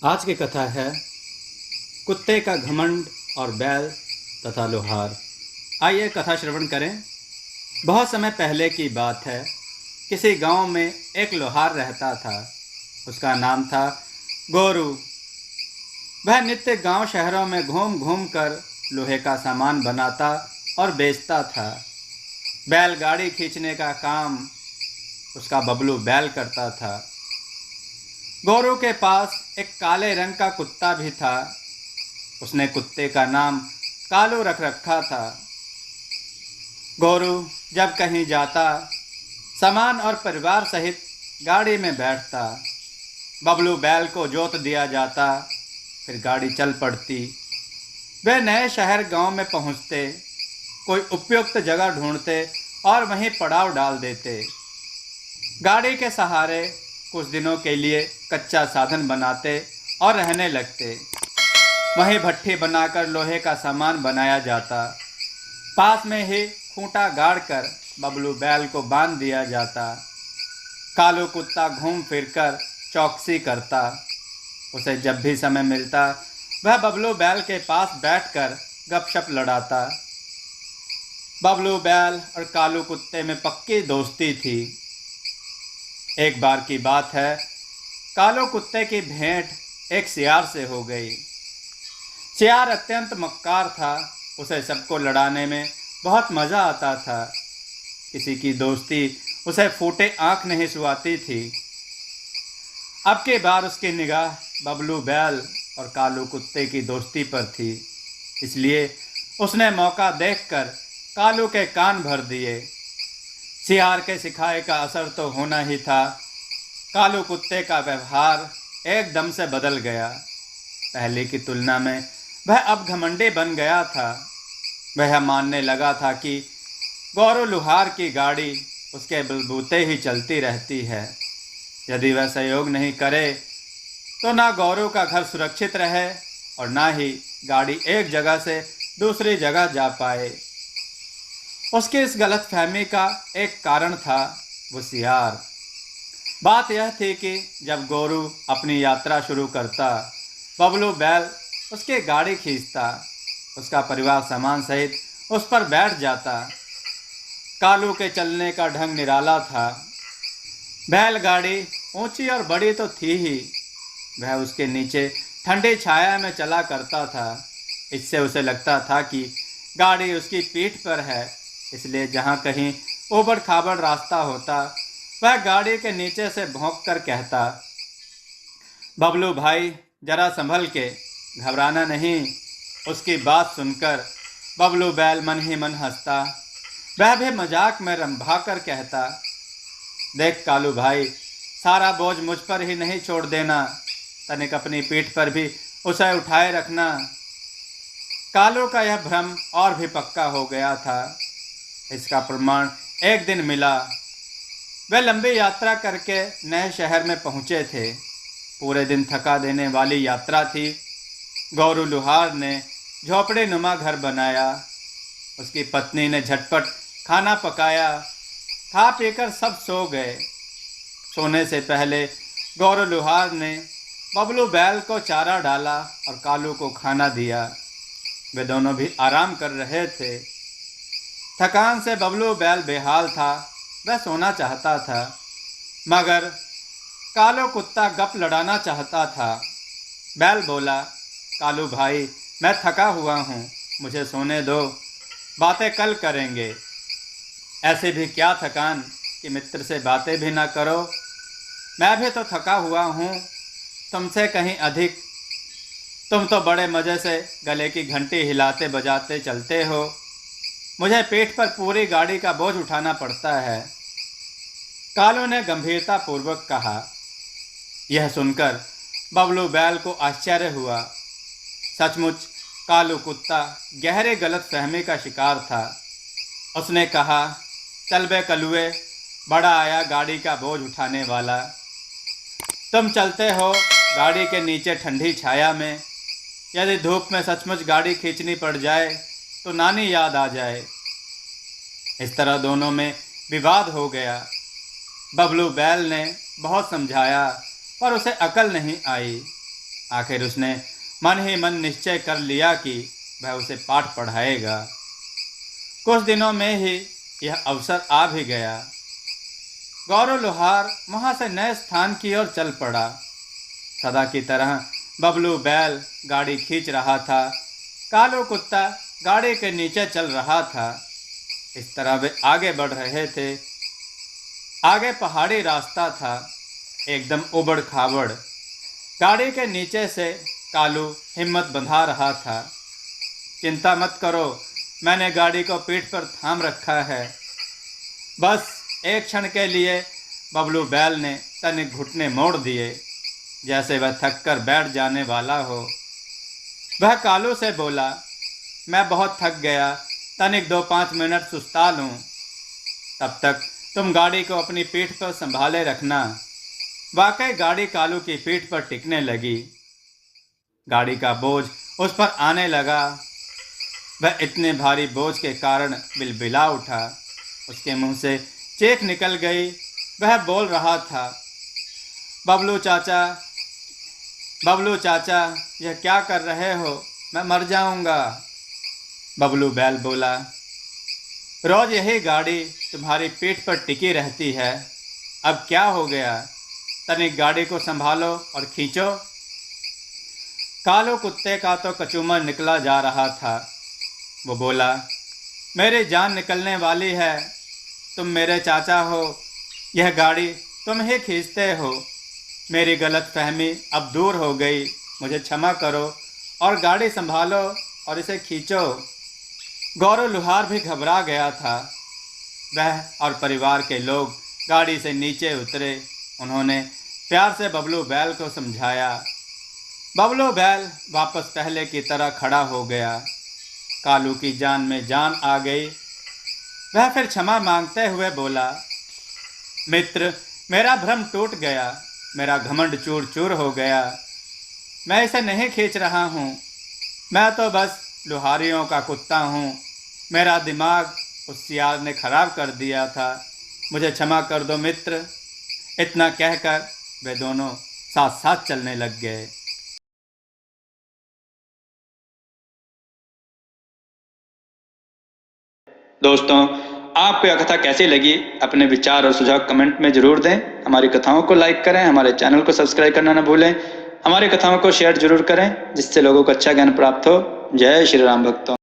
आज की कथा है कुत्ते का घमंड और बैल तथा लोहार। आइए कथा श्रवण करें। बहुत समय पहले की बात है। किसी गांव में एक लोहार रहता था। उसका नाम था गोरू। वह नित्य गांव शहरों में घूम घूम कर लोहे का सामान बनाता और बेचता था। बैलगाड़ी खींचने का काम उसका बबलू बैल करता था। गोरू के पास एक काले रंग का कुत्ता भी था। उसने कुत्ते का नाम कालू रख रखा था। गोरू जब कहीं जाता, सामान और परिवार सहित गाड़ी में बैठता। बबलू बैल को जोत दिया जाता, फिर गाड़ी चल पड़ती। वे नए शहर गांव में पहुंचते, कोई उपयुक्त जगह ढूंढते और वहीं पड़ाव डाल देते। गाड़ी के सहारे कुछ दिनों के लिए कच्चा साधन बनाते और रहने लगते। वहीं भट्ठी बनाकर लोहे का सामान बनाया जाता। पास में ही खूंटा गाड़कर बबलू बैल को बांध दिया जाता। कालू कुत्ता घूम फिरकर चौकसी करता। उसे जब भी समय मिलता वह बबलू बैल के पास बैठकर गपशप लड़ाता। बबलू बैल और कालू कुत्ते में पक्की दोस्ती थी। एक बार की बात है, कालू कुत्ते की भेंट एक सियार से हो गई। सियार अत्यंत मक्कार था। उसे सबको लड़ाने में बहुत मज़ा आता था। किसी की दोस्ती उसे फूटे आंख नहीं सुहाती थी। अब की बार उसकी निगाह बबलू बैल और कालू कुत्ते की दोस्ती पर थी। इसलिए उसने मौका देखकर कालू के कान भर दिए। सियार के सिखाए का असर तो होना ही था। कालू कुत्ते का व्यवहार एकदम से बदल गया। पहले की तुलना में वह अब घमंडी बन गया था। वह मानने लगा था कि गौरू लुहार की गाड़ी उसके बलबूते ही चलती रहती है। यदि वह सहयोग नहीं करे तो ना गौरू का घर सुरक्षित रहे और ना ही गाड़ी एक जगह से दूसरी जगह जा पाए। उसकी इस गलतफहमी का एक कारण था वो सियार। बात यह थी कि जब गोरू अपनी यात्रा शुरू करता, बबलू बैल उसकी गाड़ी खींचता। उसका परिवार सामान सहित उस पर बैठ जाता। कालू के चलने का ढंग निराला था। बैलगाड़ी ऊंची और बड़ी तो थी ही, वह उसके नीचे ठंडी छाया में चला करता था। इससे उसे लगता था कि गाड़ी उसकी पीठ पर है। इसलिए जहाँ कहीं ऊबड़ खाबड़ रास्ता होता, वह गाड़ी के नीचे से भौंक कर कहता, बबलू भाई जरा संभल के, घबराना नहीं। उसकी बात सुनकर बबलू बैल मन ही मन हंसता। वह भी मजाक में रंभा कर कहता, देख कालू भाई, सारा बोझ मुझ पर ही नहीं छोड़ देना, तनिक अपनी पीठ पर भी उसे उठाए रखना। कालू का यह भ्रम और भी पक्का हो गया था। इसका प्रमाण एक दिन मिला। वे लंबी यात्रा करके नए शहर में पहुंचे थे। पूरे दिन थका देने वाली यात्रा थी। गौरू लुहार ने झोपड़ी नुमा घर बनाया। उसकी पत्नी ने झटपट खाना पकाया। खा पीकर सब सो गए। सोने से पहले गौरू लुहार ने बबलू बैल को चारा डाला और कालू को खाना दिया। वे दोनों भी आराम कर रहे थे। थकान से बबलू बैल बेहाल था। वह सोना चाहता था, मगर कालू कुत्ता गप लड़ाना चाहता था। बैल बोला, कालू भाई मैं थका हुआ हूँ, मुझे सोने दो, बातें कल करेंगे। ऐसे भी क्या थकान कि मित्र से बातें भी ना करो। मैं भी तो थका हुआ हूँ, तुमसे कहीं अधिक। तुम तो बड़े मज़े से गले की घंटी हिलाते बजाते चलते हो। मुझे पीठ पर पूरी गाड़ी का बोझ उठाना पड़ता है। कालू ने गंभीरता पूर्वक कहा। यह सुनकर बबलू बैल को आश्चर्य हुआ। सचमुच कालू कुत्ता गहरे गलत फहमी का शिकार था। उसने कहा, चल बे कलुए, बड़ा आया गाड़ी का बोझ उठाने वाला। तुम चलते हो गाड़ी के नीचे ठंडी छाया में। यदि धूप में सचमुच गाड़ी खींचनी पड़ जाए तो नानी याद आ जाए। इस तरह दोनों में विवाद हो गया। बबलू बैल ने बहुत समझाया पर उसे अकल नहीं आई। आखिर उसने मन ही मन निश्चय कर लिया कि वह उसे पाठ पढ़ाएगा। कुछ दिनों में ही यह अवसर आ भी गया। गौरव लोहार वहां से नए स्थान की ओर चल पड़ा। सदा की तरह बबलू बैल गाड़ी खींच रहा था। कालू कुत्ता गाड़ी के नीचे चल रहा था। इस तरह वे आगे बढ़ रहे थे। आगे पहाड़ी रास्ता था, एकदम उबड़ खाबड़। गाड़ी के नीचे से कालू हिम्मत बंधा रहा था। चिंता मत करो, मैंने गाड़ी को पीठ पर थाम रखा है। बस एक क्षण के लिए बबलू बैल ने तनिक घुटने मोड़ दिए, जैसे वह थक कर बैठ जाने वाला हो। वह कालू से बोला, मैं बहुत थक गया, तनिक 2-5 मिनट सुस्ता लूँ। तब तक तुम गाड़ी को अपनी पीठ पर संभाले रखना। वाकई गाड़ी कालू की पीठ पर टिकने लगी। गाड़ी का बोझ उस पर आने लगा। वह इतने भारी बोझ के कारण बिलबिला उठा। उसके मुंह से चीख निकल गई। वह बोल रहा था, बबलू चाचा, बबलू चाचा, यह क्या कर रहे हो? मैं मर जाऊंगा। बबलू बैल बोला, रोज यही गाड़ी तुम्हारी पीठ पर टिकी रहती है, अब क्या हो गया? तनिक गाड़ी को संभालो और खींचो। कालू कुत्ते का तो कचूमर निकला जा रहा था। वो बोला, मेरी जान निकलने वाली है, तुम मेरे चाचा हो, यह गाड़ी तुम ही खींचते हो। मेरी गलत फहमी अब दूर हो गई, मुझे क्षमा करो और गाड़ी संभालो और इसे खींचो। गौरव लुहार भी घबरा गया था। वह और परिवार के लोग गाड़ी से नीचे उतरे। उन्होंने प्यार से बबलू बैल को समझाया। बबलू बैल वापस पहले की तरह खड़ा हो गया। कालू की जान में जान आ गई। वह फिर क्षमा मांगते हुए बोला, मित्र, मेरा भ्रम टूट गया, मेरा घमंड चूर चूर हो गया। मैं इसे नहीं खींच रहा हूँ, मैं तो बस लुहारियों का कुत्ता हूँ। मेरा दिमाग उस सियार ने खराब कर दिया था, मुझे क्षमा कर दो मित्र। इतना कहकर वे दोनों साथ साथ चलने लग गए। दोस्तों, आपको यह कथा कैसी लगी? अपने विचार और सुझाव कमेंट में जरूर दें। हमारी कथाओं को लाइक करें, हमारे चैनल को सब्सक्राइब करना न भूलें। हमारी कथाओं को शेयर जरूर करें, जिससे लोगों को अच्छा ज्ञान प्राप्त हो। जय श्री राम भक्तों।